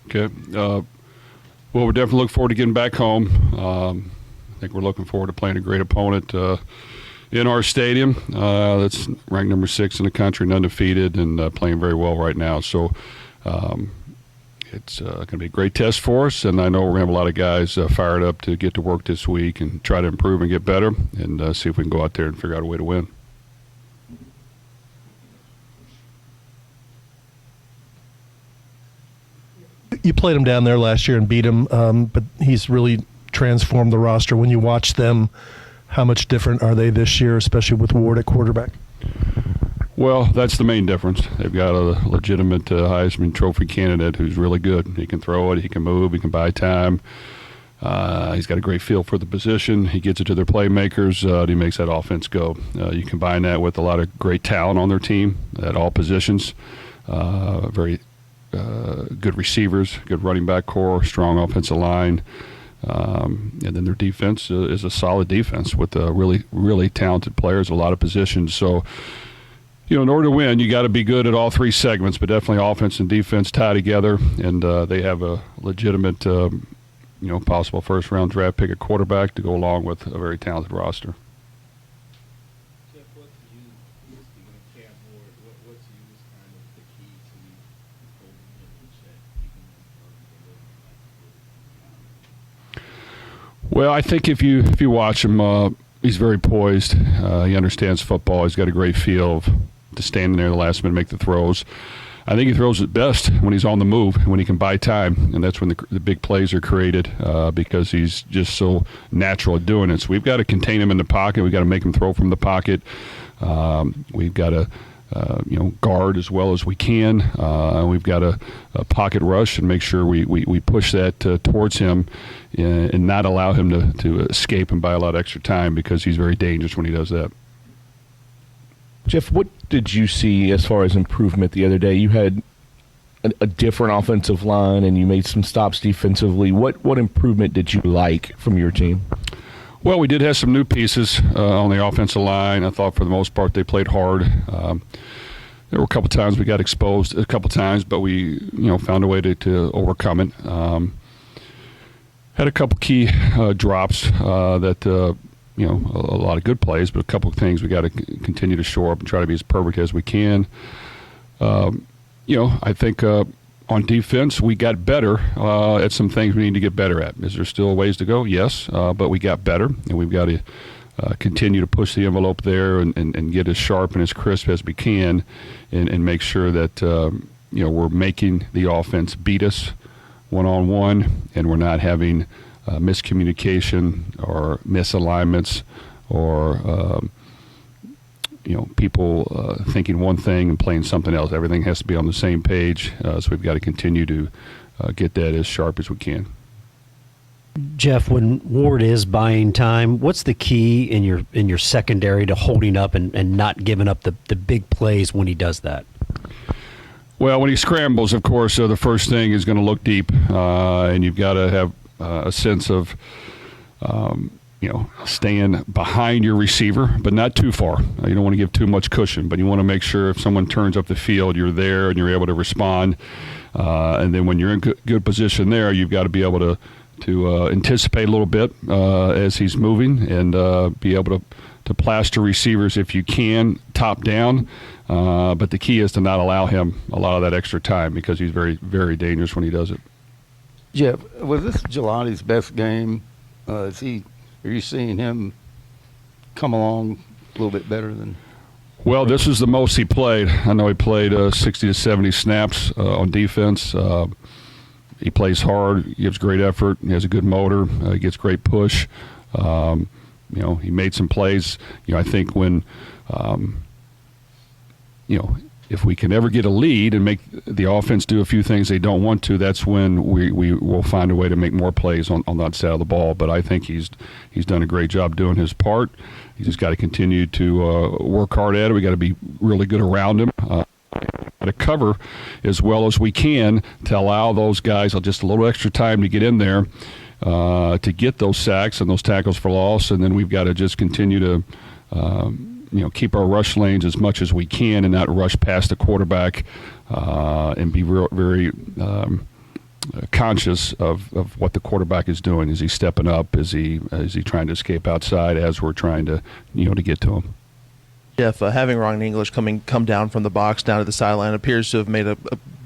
Okay. Well, we're definitely looking forward to getting back home. I think we're looking forward to playing a great opponent in our stadium. That's ranked number 6 in the country and undefeated and playing very well right now. So it's going to be a great test for us, and I know we're going to have a lot of guys fired up to get to work this week and try to improve and get better and see if we can go out there and figure out a way to win. You played him down there last year and beat him, but he's really transformed the roster. When you watch them, how much different are they this year, especially with Ward at quarterback? Well, that's the main difference. They've got a legitimate Heisman Trophy candidate who's really good. He can throw it, he can move, he can buy time. He's got a great feel for the position. He gets it to their playmakers. He makes that offense go. You combine that with a lot of great talent on their team at all positions. Very good receivers, good running back core, strong offensive line. And then their defense is a solid defense with really, really talented players, a lot of positions. So, in order to win, you got to be good at all three segments, but definitely offense and defense tie together. And they have a legitimate, possible first-round draft pick at quarterback to go along with a very talented roster. Jeff, what to you, speaking of Cam Ward, what to you is kind of the key to holding him in check, keeping him Well, I think if you watch him, he's very poised. He understands football. He's got a great feel to stand in there the last minute and make the throws. I think he throws it best when he's on the move, when he can buy time, and that's when the big plays are created because he's just so natural at doing it. So we've got to contain him in the pocket. We've got to make him throw from the pocket. We've got to guard as well as we can. We've got a pocket rush and make sure we push that towards him and not allow him to escape and buy a lot of extra time because he's very dangerous when he does that. Jeff, what did you see as far as improvement the other day? You had a different offensive line and you made some stops defensively. What improvement did you like from your team? Well, we did have some new pieces on the offensive line. I thought for the most part they played hard. There were a couple times we got exposed, but we found a way to overcome it. Had a couple key drops that a lot of good plays, but a couple of things we got to continue to shore up and try to be as perfect as we can. I think on defense, we got better at some things we need to get better at. Is there still ways to go? Yes, but we got better, and we've got to continue to push the envelope there and get as sharp and as crisp as we can and make sure that we're making the offense beat us one-on-one and we're not having miscommunication or misalignments or people thinking one thing and playing something else. Everything has to be on the same page, so we've got to continue to get that as sharp as we can. Jeff, when Ward is buying time, what's the key in your secondary to holding up and not giving up the big plays when he does that? Well, when he scrambles, of course, the first thing is going to look deep, and you've got to have a sense of staying behind your receiver, but not too far. You don't want to give too much cushion, but you want to make sure if someone turns up the field, you're there and you're able to respond. And then when you're in good position there, you've got to be able to anticipate a little bit as he's moving and be able to plaster receivers if you can, top down. But the key is to not allow him a lot of that extra time because he's very, very dangerous when he does it. Jeff, was this Jelani's best game? Are you seeing him come along a little bit better than? Well, this is the most he played. I know he played 60 to 70 snaps on defense. He plays hard, he gives great effort, he has a good motor, he gets great push. He made some plays. I think when, if we can ever get a lead and make the offense do a few things they don't want to, that's when we will find a way to make more plays on that side of the ball. But I think he's done a great job doing his part. He's just got to continue to work hard at it. We got to be really good around him. To cover as well as we can to allow those guys just a little extra time to get in there to get those sacks and those tackles for loss. And then we've got to just continue to keep our rush lanes as much as we can and not rush past the quarterback and be very conscious of what the quarterback is doing. Is he stepping up? Is he trying to escape outside as we're trying to to get to him? Jeff, having Ron English come down from the box down to the sideline appears to have made a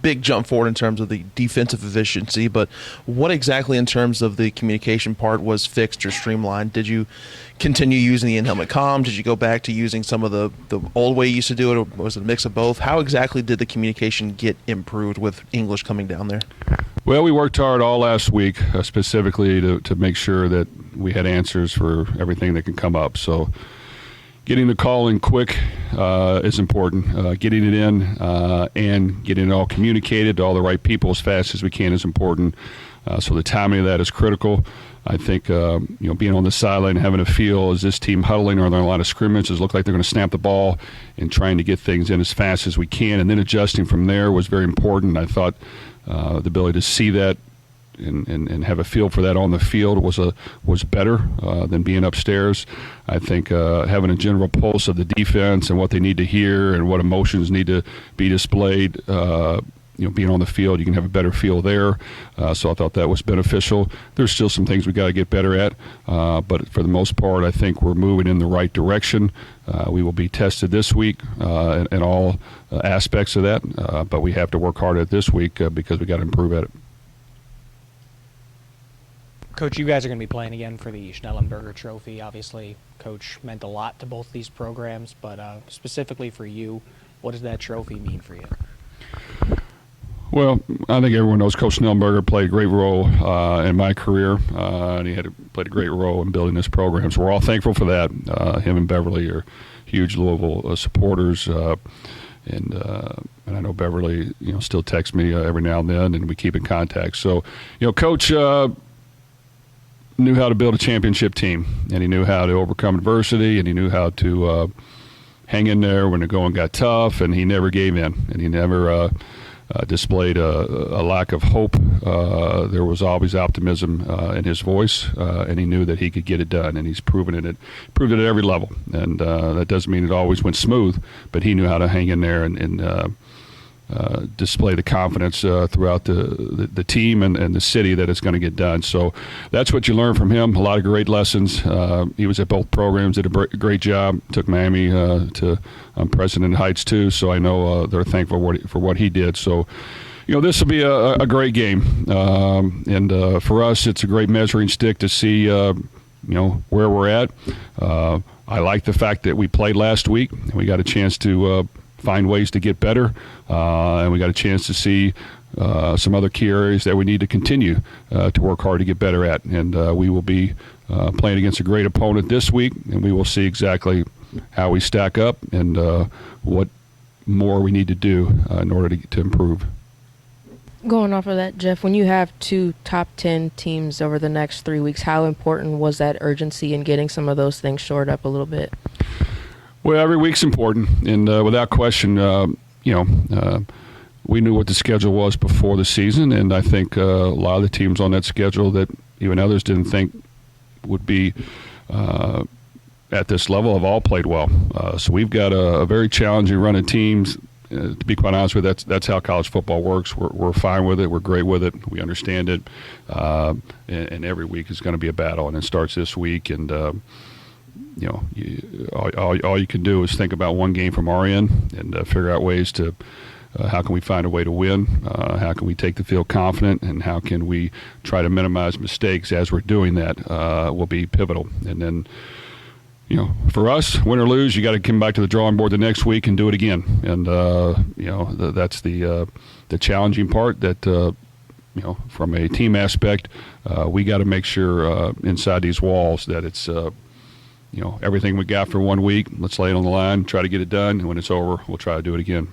big jump forward in terms of the defensive efficiency, but what exactly in terms of the communication part was fixed or streamlined? Did you continue using the in-helmet comm? Did you go back to using some of the old way you used to do it, or was it a mix of both? How exactly did the communication get improved with English coming down there? Well, we worked hard all last week, specifically to make sure that we had answers for everything that can come up. So getting the call in quick is important. Getting it in and getting it all communicated to all the right people as fast as we can is important. So the timing of that is critical. I think being on the sideline, having a feel, is this team huddling, or are there a lot of scrimmages? Look like they're going to snap the ball, and trying to get things in as fast as we can, and then adjusting from there was very important. I thought the ability to see that and have a feel for that on the field was better than being upstairs. I think having a general pulse of the defense and what they need to hear and what emotions need to be displayed, being on the field, you can have a better feel there. So I thought that was beneficial. There's still some things we got to get better at, but for the most part, I think we're moving in the right direction. We will be tested this week in all aspects of that, but we have to work hard at this week because we got to improve at it. Coach, you guys are going to be playing again for the Schollenberger Trophy. Obviously, Coach meant a lot to both these programs, but specifically for you, what does that trophy mean for you? Well, I think everyone knows Coach Schnellenberger played a great role in my career, and he played a great role in building this program. So we're all thankful for that. Him and Beverly are huge Louisville supporters, and I know Beverly, still texts me every now and then, and we keep in contact. So, Coach knew how to build a championship team, and he knew how to overcome adversity, and he knew how to hang in there when the going got tough, and he never gave in, and he never displayed a lack of hope. There was always optimism in his voice, and he knew that he could get it done, and he's proved it at every level. And that doesn't mean it always went smooth, but he knew how to hang in there and display the confidence throughout the team and the city that it's going to get done. So that's what you learn from him. A lot of great lessons. He was at both programs, did a great job. Took Miami to President Heights too. So I know they're thankful for what he did. So this will be a great game, and for us, it's a great measuring stick to see where we're at. I like the fact that we played last week and we got a chance to find ways to get better, and we got a chance to see some other key areas that we need to continue to work hard to get better at. And we will be playing against a great opponent this week, and we will see exactly how we stack up and what more we need to do in order to improve. Going off of that, Jeff, when you have two top 10 teams over the next 3 weeks, how important was that urgency in getting some of those things shored up a little bit? Well, every week's important, and without question, we knew what the schedule was before the season, and I think a lot of the teams on that schedule that even others didn't think would be at this level have all played well. So we've got a very challenging run of teams. To be quite honest with you, that's how college football works. We're fine with it. We're great with it. We understand it, and every week is going to be a battle, and it starts this week, and all you can do is think about one game from our end and figure out ways to how can we find a way to win, how can we take the field confident, and how can we try to minimize mistakes as we're doing that will be pivotal. And then, for us, win or lose, you got to come back to the drawing board the next week and do it again. And, that's the challenging part that, from a team aspect, we got to make sure inside these walls that it's everything we got for 1 week, let's lay it on the line, try to get it done, and when it's over, we'll try to do it again.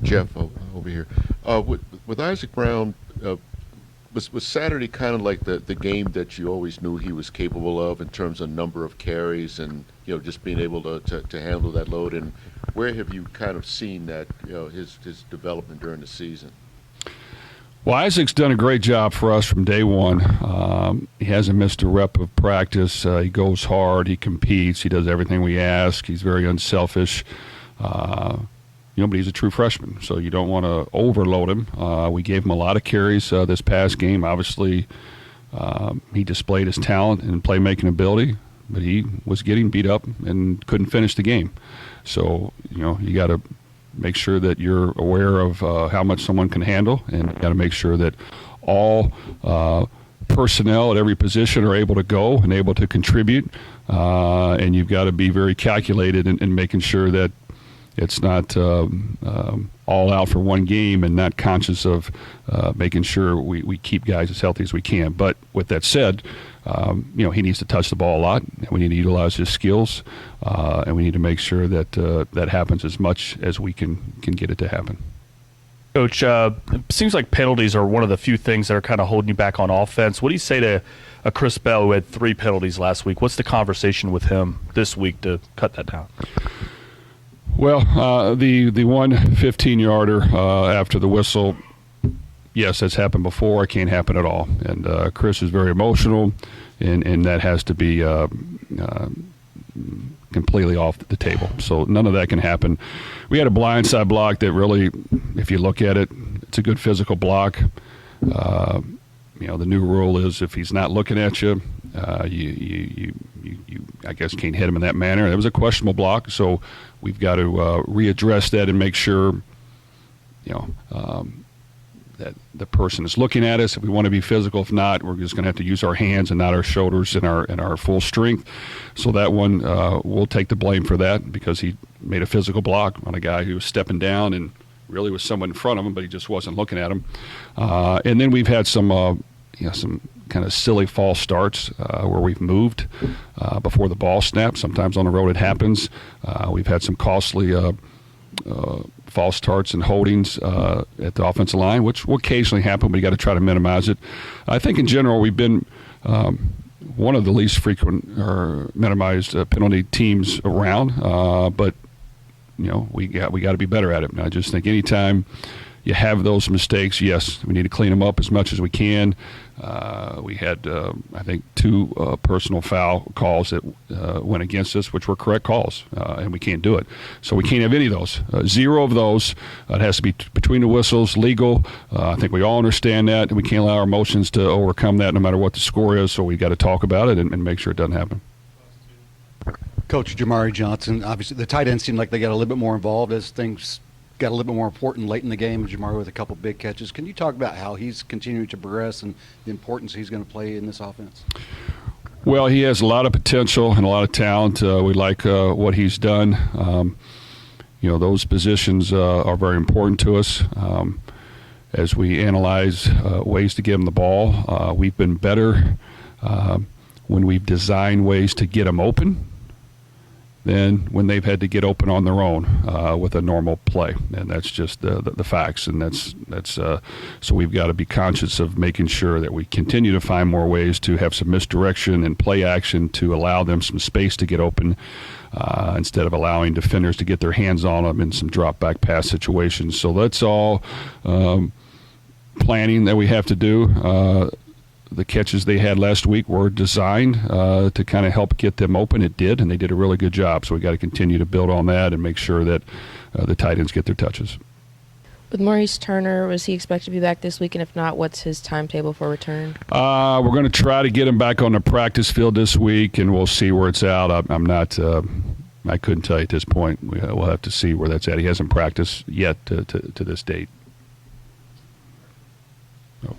Jeff, over here. With Isaac Brown, was Saturday kind of like the game that you always knew he was capable of in terms of number of carries and just being able to handle that load? And where have you kind of seen that his development during the season? Well, Isaac's done a great job for us from day one. He hasn't missed a rep of practice. He goes hard. He competes. He does everything we ask. He's very unselfish. but he's a true freshman, so you don't want to overload him. We gave him a lot of carries this past game. Obviously, he displayed his talent and playmaking ability, but he was getting beat up and couldn't finish the game. So, you got to make sure that you're aware of how much someone can handle, and you got to make sure that all personnel at every position are able to go and able to contribute. And you've got to be very calculated in making sure that it's not all out for one game and not conscious of making sure we keep guys as healthy as we can. But with that said, he needs to touch the ball a lot, and we need to utilize his skills, and we need to make sure that that happens as much as we can get it to happen. Coach, it seems like penalties are one of the few things that are kind of holding you back on offense. What do you say to a Chris Bell who had 3 penalties last week? What's the conversation with him this week to cut that down? Well, the one 15-yarder after the whistle, yes, that's happened before. It can't happen at all. And Chris is very emotional, and that has to be completely off the table. So none of that can happen. We had a blindside block that really, if you look at it, it's a good physical block. The new rule is if he's not looking at you, you I guess can't hit him in that manner. It was a questionable block, so we've got to readdress that and make sure, that the person is looking at us. If we want to be physical, if not, we're just going to have to use our hands and not our shoulders and our full strength. So that one, we'll take the blame for that because he made a physical block on a guy who was stepping down and really was someone in front of him, but he just wasn't looking at him. And then we've had some kind of silly false starts where we've moved before the ball snaps. Sometimes on the road it happens. We've had some costly false starts and holdings at the offensive line, which will occasionally happen, but you got to try to minimize it. I think in general we've been one of the least frequent or minimized penalty teams around, but we got to be better at it. And I just think anytime you have those mistakes, yes, we need to clean them up as much as we can. We had, I think, 2 personal foul calls that went against us, which were correct calls, and we can't do it. So we can't have any of those. 0 of those. It has to be between the whistles, legal. I think we all understand that, and we can't allow our emotions to overcome that no matter what the score is, so we got to talk about it and make sure it doesn't happen. Coach Jamari Johnson, obviously the tight ends seemed like they got a little bit more involved as things got a little bit more important late in the game. Jamari with a couple big catches. Can you talk about how he's continuing to progress and the importance he's going to play in this offense? Well, he has a lot of potential and a lot of talent. We like what he's done. Those positions are very important to us. As we analyze ways to get him the ball, we've been better when we've designed ways to get him open than when they've had to get open on their own with a normal play, and that's just the facts. And that's so we've got to be conscious of making sure that we continue to find more ways to have some misdirection and play action to allow them some space to get open, instead of allowing defenders to get their hands on them in some drop back pass situations. So that's all planning that we have to do. The catches they had last week were designed to kind of help get them open. It did, and they did a really good job. So we got to continue to build on that and make sure that the tight ends get their touches. With Maurice Turner, was he expected to be back this week? And if not, what's his timetable for return? We're going to try to get him back on the practice field this week, and we'll see where it's at. I'm not. I couldn't tell you at this point. We'll have to see where that's at. He hasn't practiced yet to this date. So.